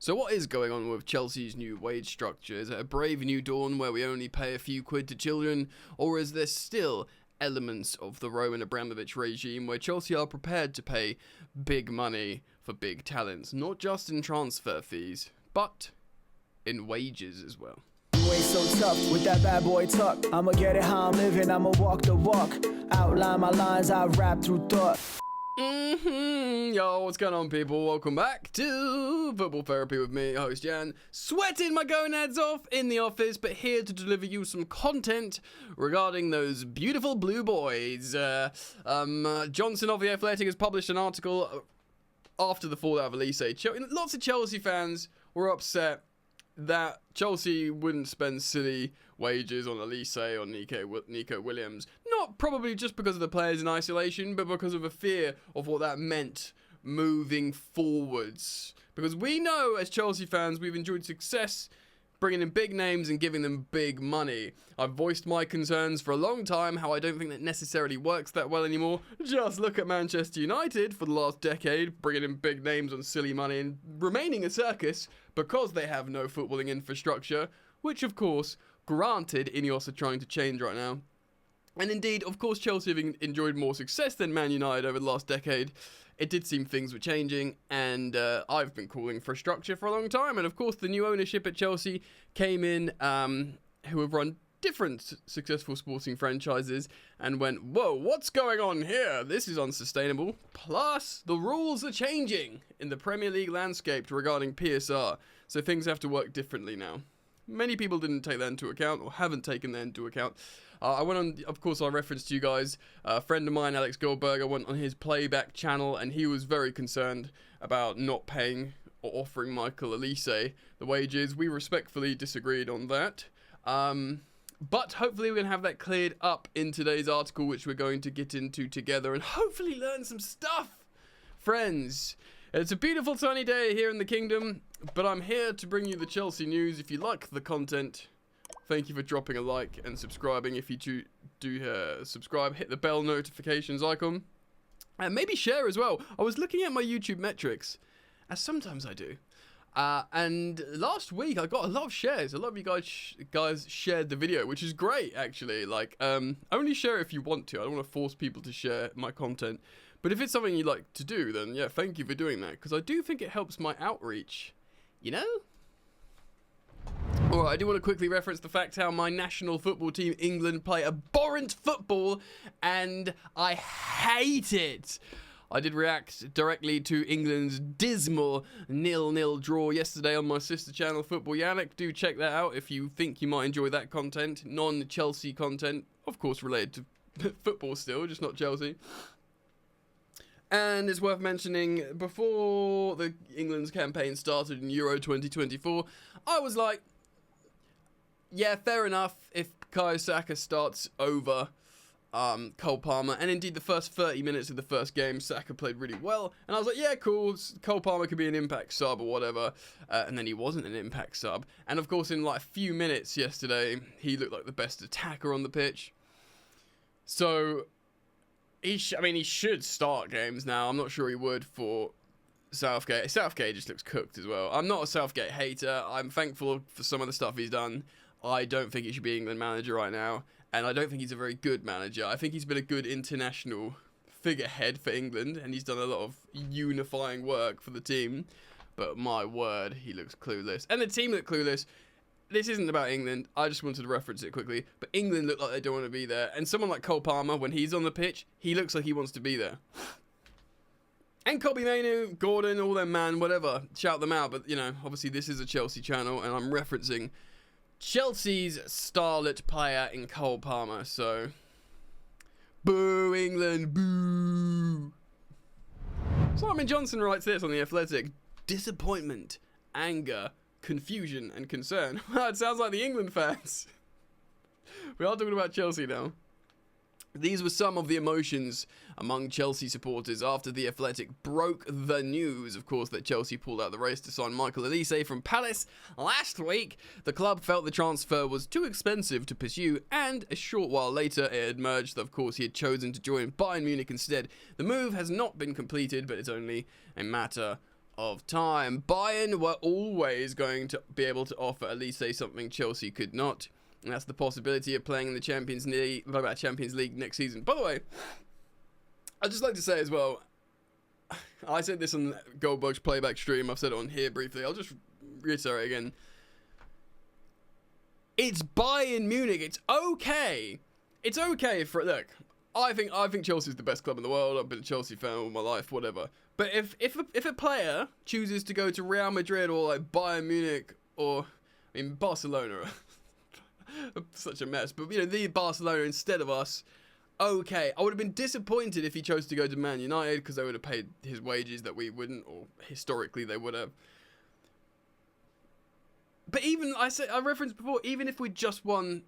So what is going on with Chelsea's new wage structure? Is it a brave new dawn where we only pay a few quid to children, or is there still elements of the Roman Abramovich regime where Chelsea are prepared to pay big money for big talents, not just in transfer fees, but in wages as well? You ain't so tough with that bad boy tuck. I'ma get it how I'm living, I'ma walk the walk. Outline my lines, I rap through thought. Yo, what's going on, people? Welcome back to Football Therapy with me, host Jan. Sweating my gonads off in the office, but here to deliver you some content regarding those beautiful blue boys. Johnson of The Athletic has published an article after the fallout of Olise. Lots of Chelsea fans were upset that Chelsea wouldn't spend silly wages on Olise or Nico Williams. Not probably just because of the players in isolation, but because of a fear of what that meant moving forwards. Because we know, as Chelsea fans, we've enjoyed success bringing in big names and giving them big money. I've voiced my concerns for a long time, how I don't think that necessarily works that well anymore. Just look at Manchester United for the last decade, bringing in big names on silly money and remaining a circus because they have no footballing infrastructure, which of course, granted, Ineos are trying to change right now. And indeed, of course, Chelsea have enjoyed more success than Man United over the last decade. It did seem things were changing, and I've been calling for structure for a long time. And of course, the new ownership at Chelsea came in, who have run different successful sporting franchises, and went, whoa, what's going on here? This is unsustainable. Plus, the rules are changing in the Premier League landscape regarding PSR, so things have to work differently now. Many people didn't take that into account, or haven't taken that into account. I went on, of course, I referenced to you guys, a friend of mine, Alex Goldberger, went on his playback channel, and he was very concerned about not paying or offering Michael Olise the wages. We respectfully disagreed on that. But hopefully we're going to have that cleared up in today's article, which we're going to get into together and hopefully learn some stuff. Friends, it's a beautiful sunny day here in the kingdom, but I'm here to bring you the Chelsea news. If you like the content, thank you for dropping a like and subscribing. If you do subscribe, hit the bell notifications icon. And maybe share as well. I was looking at my YouTube metrics, as sometimes I do. And last week I got a lot of shares. A lot of you guys shared the video, which is great, actually. Like, only share if you want to. I don't want to force people to share my content. But if it's something you like to do, then yeah, thank you for doing that. Because I do think it helps my outreach. You know? Alright, I do want to quickly reference the fact how my national football team, England, play abhorrent football, and I hate it. I did react directly to England's dismal 0-0 draw yesterday on my sister channel, Football Yannick. Do check that out if you think you might enjoy that content. Non-Chelsea content, of course related to football still, just not Chelsea. And it's worth mentioning, before the England's campaign started in Euro 2024, I was like, yeah, fair enough if Bukayo Saka starts over Cole Palmer. And indeed, the first 30 minutes of the first game, Saka played really well. And I was like, yeah, cool, Cole Palmer could be an impact sub or whatever. And then he wasn't an impact sub. And of course, in like a few minutes yesterday, he looked like the best attacker on the pitch. So he should start games now. I'm not sure he would for Southgate. Southgate just looks cooked as well. I'm not a Southgate hater. I'm thankful for some of the stuff he's done. I don't think he should be England manager right now, and I don't think he's a very good manager. I think he's been a good international figurehead for England, and he's done a lot of unifying work for the team. But my word, he looks clueless. And the team look clueless. This isn't about England. I just wanted to reference it quickly. But England look like they don't want to be there. And someone like Cole Palmer, when he's on the pitch, he looks like he wants to be there. And Kobbie Mainoo, Gordon, all them, man, whatever. Shout them out. But, you know, obviously this is a Chelsea channel, and I'm referencing Chelsea's starlet player in Cole Palmer. So, boo, England, boo. Simon Johnson writes this on The Athletic. Disappointment, anger, confusion and concern. It sounds like the England fans. We are talking about Chelsea now. These were some of the emotions among Chelsea supporters after The Athletic broke the news, of course, that Chelsea pulled out the race to sign Michael Olise from Palace. Last week, the club felt the transfer was too expensive to pursue, and a short while later it emerged that, of course, he had chosen to join Bayern Munich instead. The move has not been completed, but it's only a matter of time. Bayern were always going to be able to offer Olise something Chelsea could not, and that's the possibility of playing in the Champions League next season. By the way, I'd just like to say as well, I said this on Goldberg's playback stream, I've said it on here briefly, I'll just reiterate again. It's Bayern Munich. It's okay. It's okay for, look, I think Chelsea's the best club in the world. I've been a Chelsea fan all my life, whatever. But if a player chooses to go to Real Madrid or like Bayern Munich or, I mean, Barcelona, such a mess, but you know, the Barcelona instead of us, okay. I would have been disappointed if he chose to go to Man United because they would have paid his wages that we wouldn't, or historically they would have. But even, I referenced before, even if we just won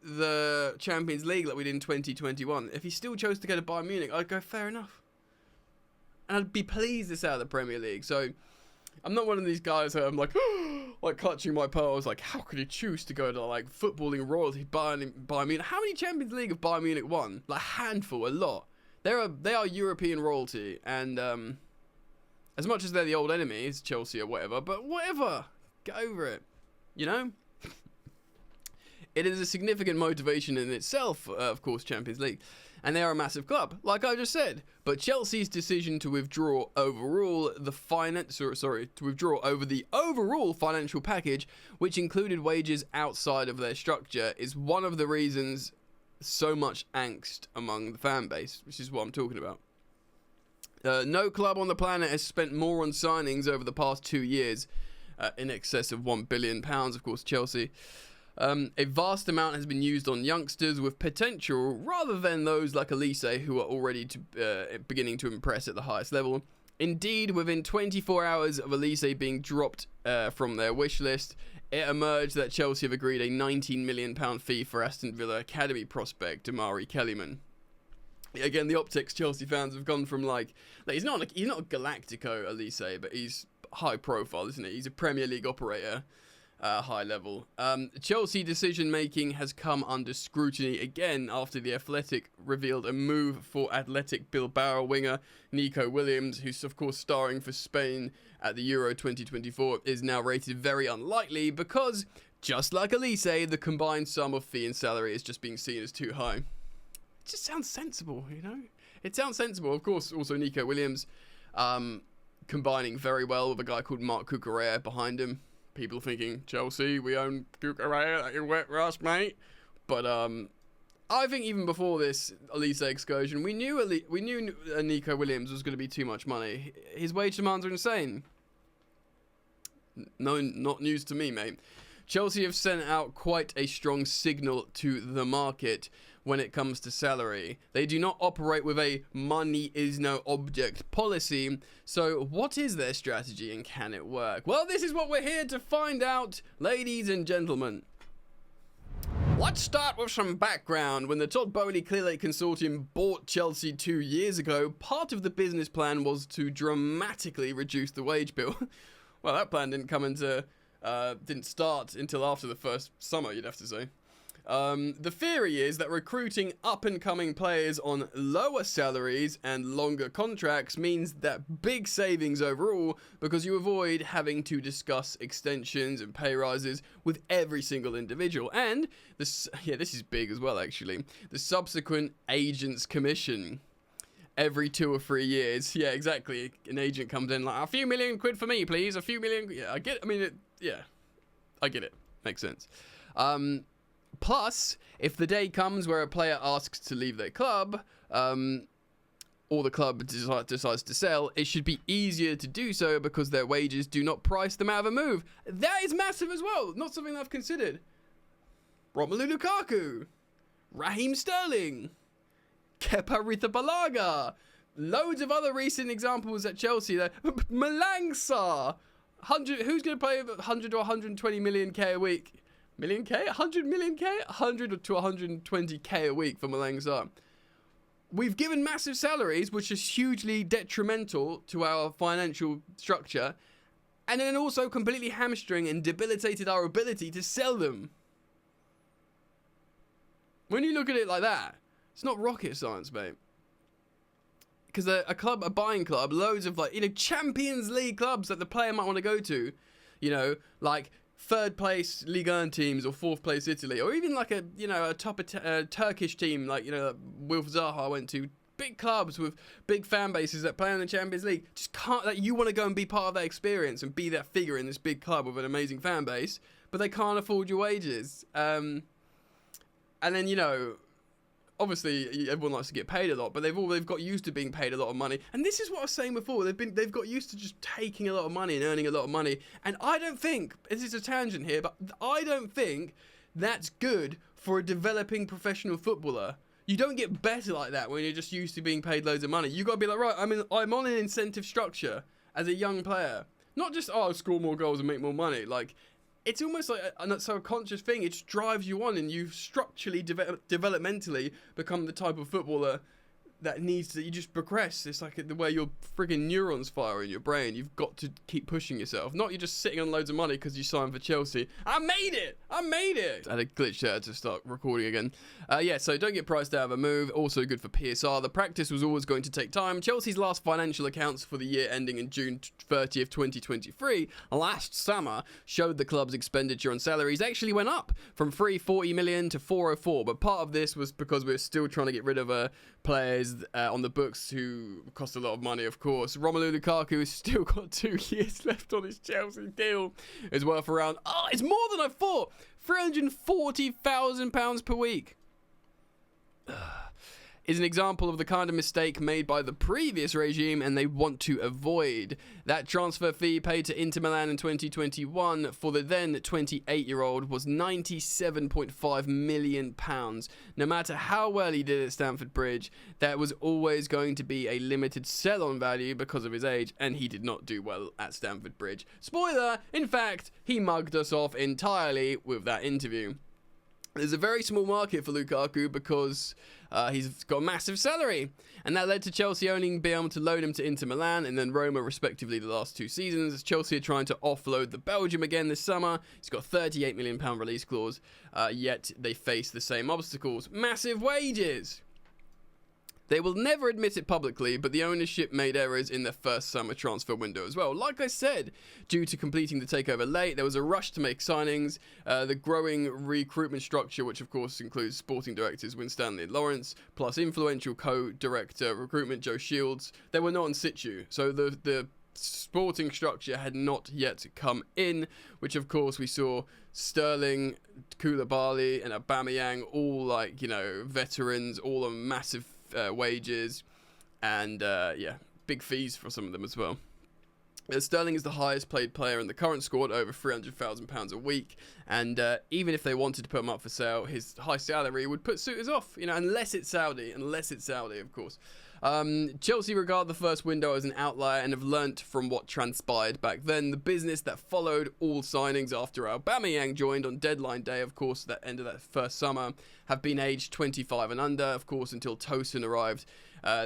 the Champions League like we did in 2021, if he still chose to go to Bayern Munich, I'd go, fair enough. And I'd be pleased it's out of the Premier League. So, I'm not one of these guys who I'm like, like clutching my pearls, like, how could he choose to go to, like, footballing royalty, Bayern Munich? How many Champions League have Bayern Munich won? Like, a handful, a lot. They are European royalty, and, as much as they're the old enemies, Chelsea or whatever, but whatever, get over it. You know? It is a significant motivation in itself, of course, Champions League. And they are a massive club, like I just said. But Chelsea's decision to withdraw over the overall financial package, which included wages outside of their structure, is one of the reasons so much angst among the fan base, which is what I'm talking about. No club on the planet has spent more on signings over the past 2 years, in excess of £1 billion, of course, Chelsea. A vast amount has been used on youngsters with potential rather than those like Olise who are already beginning to impress at the highest level. Indeed, within 24 hours of Olise being dropped from their wish list, it emerged that Chelsea have agreed a £19 million fee for Aston Villa academy prospect Amari Kellyman. Again, the optics Chelsea fans have gone from like he's not a Galactico Olise, but he's high profile, isn't he? He's a Premier League operator. High level. Chelsea decision making has come under scrutiny again after the Athletic revealed a move for Athletic Bilbao winger Nico Williams, who's of course starring for Spain at the Euro 2024, is now rated very unlikely because, just like Olise, the combined sum of fee and salary is just being seen as too high. It just sounds sensible, you know? It sounds sensible. Of course, also Nico Williams combining very well with a guy called Marc Cucurella behind him. People thinking, Chelsea, we own Cucurella, like you wet Ross, mate. But I think even before this Olise excursion, we knew Nico Williams was going to be too much money. His wage demands are insane. No, not news to me, mate. Chelsea have sent out quite a strong signal to the market when it comes to salary. They do not operate with a money is no object policy. So what is their strategy and can it work? Well, this is what we're here to find out, ladies and gentlemen. Let's start with some background. When the Todd Boehly Clearlake Consortium bought Chelsea 2 years ago, part of the business plan was to dramatically reduce the wage bill. Well, that plan didn't start until after the first summer, you'd have to say. The theory is that recruiting up-and-coming players on lower salaries and longer contracts means that big savings overall because you avoid having to discuss extensions and pay rises with every single individual. And, this is big as well actually, the subsequent agent's commission. Every 2 or 3 years. Yeah, exactly. An agent comes in like, a few million quid for me, please. A few million. Yeah, I get it. Makes sense. Plus, if the day comes where a player asks to leave their club, or the club decides to sell, it should be easier to do so because their wages do not price them out of a move. That is massive as well. Not something I've considered. Romelu Lukaku. Raheem Sterling. Kepa Arrizabalaga. Loads of other recent examples at Chelsea. Malang Sarr. Who's going to pay 100 to 120 million K a week? Million K? 100 million K? 100 to 120 K a week for Malang Sarr. We've given massive salaries, which is hugely detrimental to our financial structure, and then also completely hamstring and debilitated our ability to sell them. When you look at it like that, it's not rocket science, mate. because a buying club, loads of Champions League clubs that the player might want to go to, like third place Ligue 1 teams or fourth place Italy, or even like a top Turkish team like Wilf Zaha went to. Big clubs with big fan bases that play in the Champions League just can't. Like, you want to go and be part of that experience and be that figure in this big club with an amazing fan base, but they can't afford your wages. And then obviously everyone likes to get paid a lot, but they've got used to being paid a lot of money. And this is what I was saying before. They've got used to just taking a lot of money and earning a lot of money. And I don't think, this is a tangent here, but I don't think that's good for a developing professional footballer. You don't get better like that when you're just used to being paid loads of money. You got to be like, right, I'm on an incentive structure as a young player. Not just, score more goals and make more money. Like, it's almost like a subconscious thing. It just drives you on, and you structurally, developmentally become the type of footballer that you just progress. It's like the way your friggin' neurons fire in your brain. You've got to keep pushing yourself. Not you're just sitting on loads of money because you signed for Chelsea. I made it! I had a glitch there to start recording again. So don't get priced out of a move. Also good for PSR. The practice was always going to take time. Chelsea's last financial accounts for the year ending in June 30th, 2023, last summer, showed the club's expenditure on salaries actually went up from 340 million to 404. But part of this was because we're still trying to get rid of players on the books who cost a lot of money, of course. Romelu Lukaku has still got 2 years left on his Chelsea deal. It's worth around, it's more than I thought, £340,000 per week. Is an example of the kind of mistake made by the previous regime, and they want to avoid. That transfer fee paid to Inter Milan in 2021 for the then 28-year-old was £97.5 million. No matter how well he did at Stamford Bridge, there was always going to be a limited sell-on value because of his age, and he did not do well at Stamford Bridge. Spoiler, in fact, he mugged us off entirely with that interview. There's a very small market for Lukaku because he's got a massive salary, and that led to Chelsea only being able to loan him to Inter Milan and then Roma respectively the last 2 seasons. Chelsea are trying to offload the Belgium again this summer. He's got a £38 million release clause, yet they face the same obstacles. Massive wages! They will never admit it publicly, but the ownership made errors in their first summer transfer window as well. Like I said, due to completing the takeover late, there was a rush to make signings. The growing recruitment structure, which of course includes sporting directors Winstanley and Lawrence, plus influential co-director recruitment Joe Shields, they were not in situ. So the sporting structure had not yet come in, which of course we saw Sterling, Koulibaly and Aubameyang, all veterans, all on massive wages, and big fees for some of them as well. Sterling is the highest paid player in the current squad, over £300,000 a week, and even if they wanted to put him up for sale, his high salary would put suitors off, unless it's Saudi, of course. Chelsea regard the first window as an outlier and have learnt from what transpired back then. The business that followed all signings after Aubameyang joined on deadline day, of course, that end of that first summer, have been aged 25 and under, of course, until Tosin arrived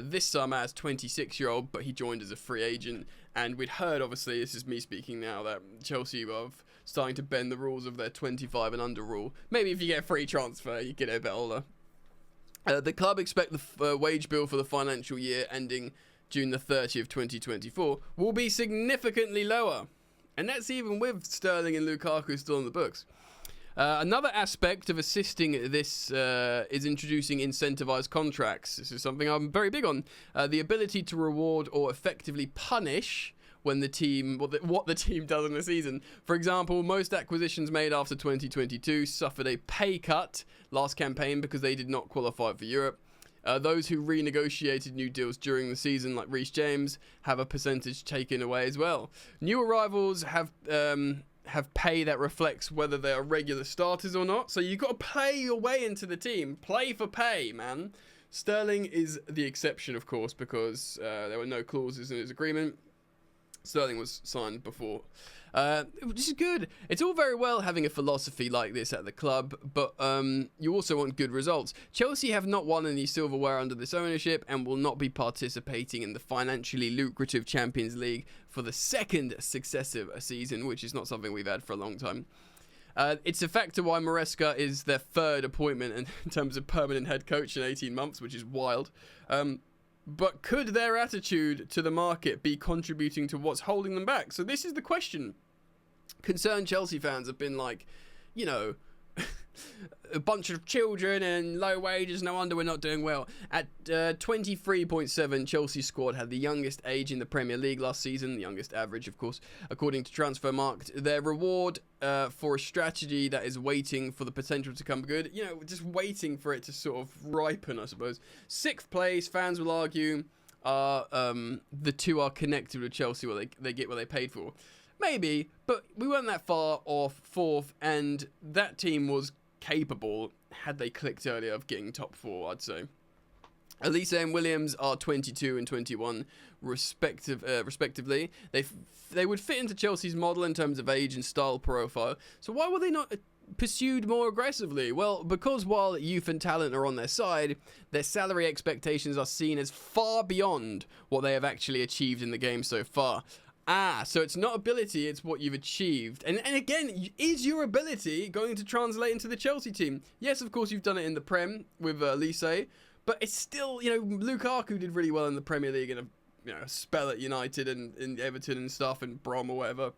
this summer as 26-year-old, but he joined as a free agent. And we'd heard, obviously, this is me speaking now, that Chelsea are starting to bend the rules of their 25 and under rule. Maybe if you get a free transfer, you get it a bit older. The club expect the wage bill for the financial year ending June the 30th, 2024 will be significantly lower. And that's even with Sterling and Lukaku still on the books. Another aspect of assisting this is introducing incentivized contracts. This is something I'm very big on. The ability to reward or effectively punish when the team, what the team does in the season. For example, most acquisitions made after 2022 suffered a pay cut last campaign because they did not qualify for Europe. Those who renegotiated new deals during the season, like Reece James, have a percentage taken away as well. New arrivals have pay that reflects whether they are regular starters or not. So you've got to play your way into the team. Play for pay, man. Sterling is the exception, of course, because there were no clauses in his agreement. Sterling was signed before, which is good. It's all very well having a philosophy like this at the club, but you also want good results. Chelsea have not won any silverware under this ownership and will not be participating in the financially lucrative Champions League for the second successive season, which is not something we've had for a long time. It's a factor why Maresca is their third appointment in terms of permanent head coach in 18 months, which is wild. But could their attitude to the market be contributing to what's holding them back? So this is the question. Concerned Chelsea fans have been like, you know, a bunch of children and low wages, no wonder we're not doing well. At 23.7, Chelsea's squad had the youngest age in the Premier League last season, the youngest average, of course, according to Transfermarkt. Their reward for a strategy that is waiting for the potential to come good, you know, just waiting for it to sort of ripen, I suppose. 6th place, fans will argue, the two are connected with Chelsea, what they get what they paid for. Maybe, but we weren't that far off 4th, and that team was capable, had they clicked earlier, of getting top 4, I'd say. Olise and Williams are 22 and 21 respectively. They would fit into Chelsea's model in terms of age and style profile, so why were they not pursued more aggressively? Well, because while youth and talent are on their side, their salary expectations are seen as far beyond what they have actually achieved in the game so far. So it's not ability, it's what you've achieved. And again, is your ability going to translate into the Chelsea team? Yes, of course, you've done it in the Prem with Olise, but it's still, you know, Lukaku did really well in the Premier League in a spell at United and in Everton and stuff and Brom or whatever.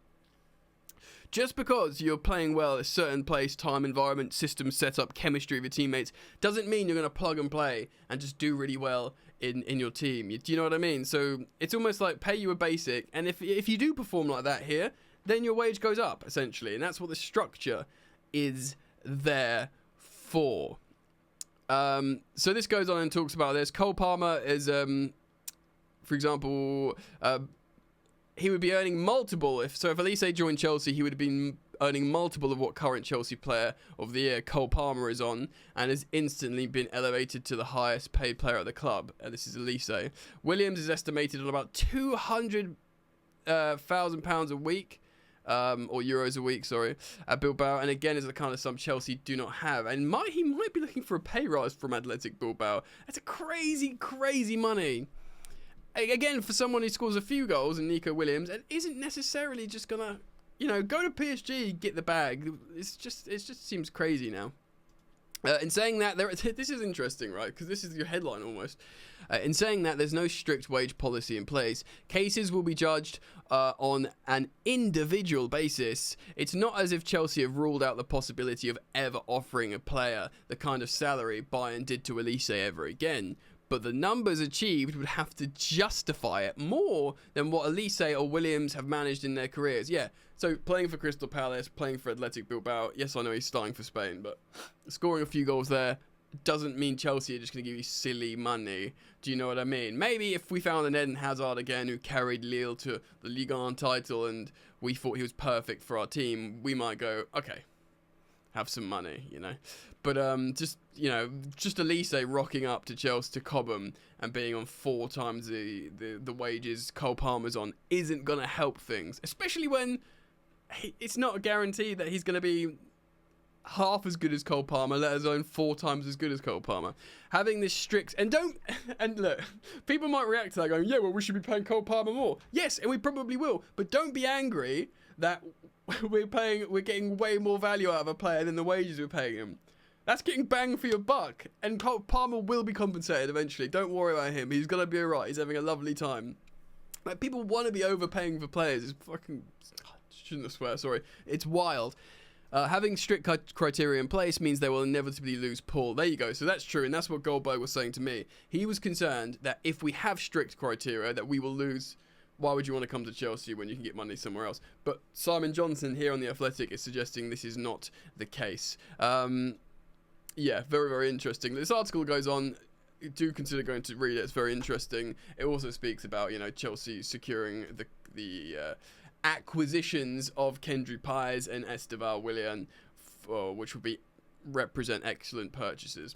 Just because you're playing well at a certain place, time, environment, system, setup, chemistry with your teammates doesn't mean you're going to plug and play and just do really well in your team. Do you know what I mean? So it's almost like pay you a basic, and if you do perform like that here, then your wage goes up, essentially. And that's what the structure is there for. So this goes on and talks about this. Cole Palmer is, for example, he would be earning multiple. If Olise joined Chelsea, he would have been earning multiple of what current Chelsea player of the year Cole Palmer is on, and has instantly been elevated to the highest paid player at the club. This is Olise. Williams is estimated on about £200,000 a week, or euros a week, sorry, at Bilbao, and again is the kind of sum Chelsea do not have, and he might be looking for a pay rise from Athletic Bilbao. That's a crazy money. Again, for someone who scores a few goals, and Nico Williams, and isn't necessarily just gonna, you know, go to PSG, get the bag. It just seems crazy now. In saying that, this is interesting, right? Because this is your headline almost. In saying that, there's no strict wage policy in place. Cases will be judged on an individual basis. It's not as if Chelsea have ruled out the possibility of ever offering a player the kind of salary Bayern did to Olise ever again. But the numbers achieved would have to justify it more than what Olise or Williams have managed in their careers. Yeah, so playing for Crystal Palace, playing for Athletic Bilbao, yes, I know he's starting for Spain, but scoring a few goals there doesn't mean Chelsea are just going to give you silly money. Do you know what I mean? Maybe if we found an Eden Hazard again who carried Lille to the Ligue 1 title and we thought he was perfect for our team, we might go, okay, have some money, you know. But just Olise rocking up to Chelsea, to Cobham, and being on 4 times the wages Cole Palmer's on isn't going to help things, especially when it's not a guarantee that he's going to be half as good as Cole Palmer, let alone 4 times as good as Cole Palmer. Having this strict, and look, people might react to that going, yeah, well, we should be paying Cole Palmer more. Yes, and we probably will, but don't be angry that we're getting way more value out of a player than the wages we're paying him. That's getting bang for your buck, and Cole Palmer will be compensated eventually. Don't worry about him. He's gonna be alright. He's having a lovely time. Like, people want to be overpaying for players. It's fucking, shouldn't have swear. Sorry. It's wild. Having strict criteria in place means they will inevitably lose Paul. There you go. So that's true, and that's what Goldberg was saying to me. He was concerned that if we have strict criteria, that we will lose. Why would you want to come to Chelsea when you can get money somewhere else? But Simon Johnson here on The Athletic is suggesting this is not the case. Yeah, very, very interesting. This article goes on. Do consider going to read it. It's very interesting. It also speaks about, you know, Chelsea securing the acquisitions of Kendry Pies and Esteval Willian, which would represent excellent purchases.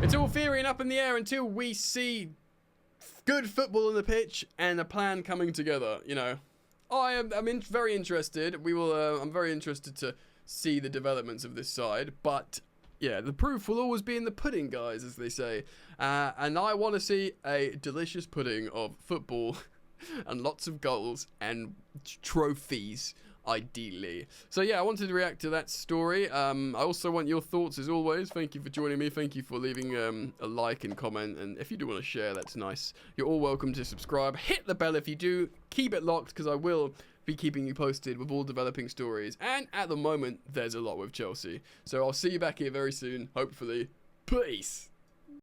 It's all theory and up in the air until we see good football on the pitch and a plan coming together. You know, I'm very interested. I'm very interested to see the developments of this side, but yeah, the proof will always be in the pudding, guys, as they say. And I want to see a delicious pudding of football and lots of goals and trophies. ideally. So yeah, I wanted to react to that story. I also want your thoughts as always. Thank you for joining me. Thank you for leaving a like and comment, and if you do want to share, that's nice. You're all welcome to subscribe. Hit the bell if you do. Keep it locked, because I will be keeping you posted with all developing stories, and at the moment there's a lot with Chelsea. So I'll see you back here very soon, hopefully. Peace.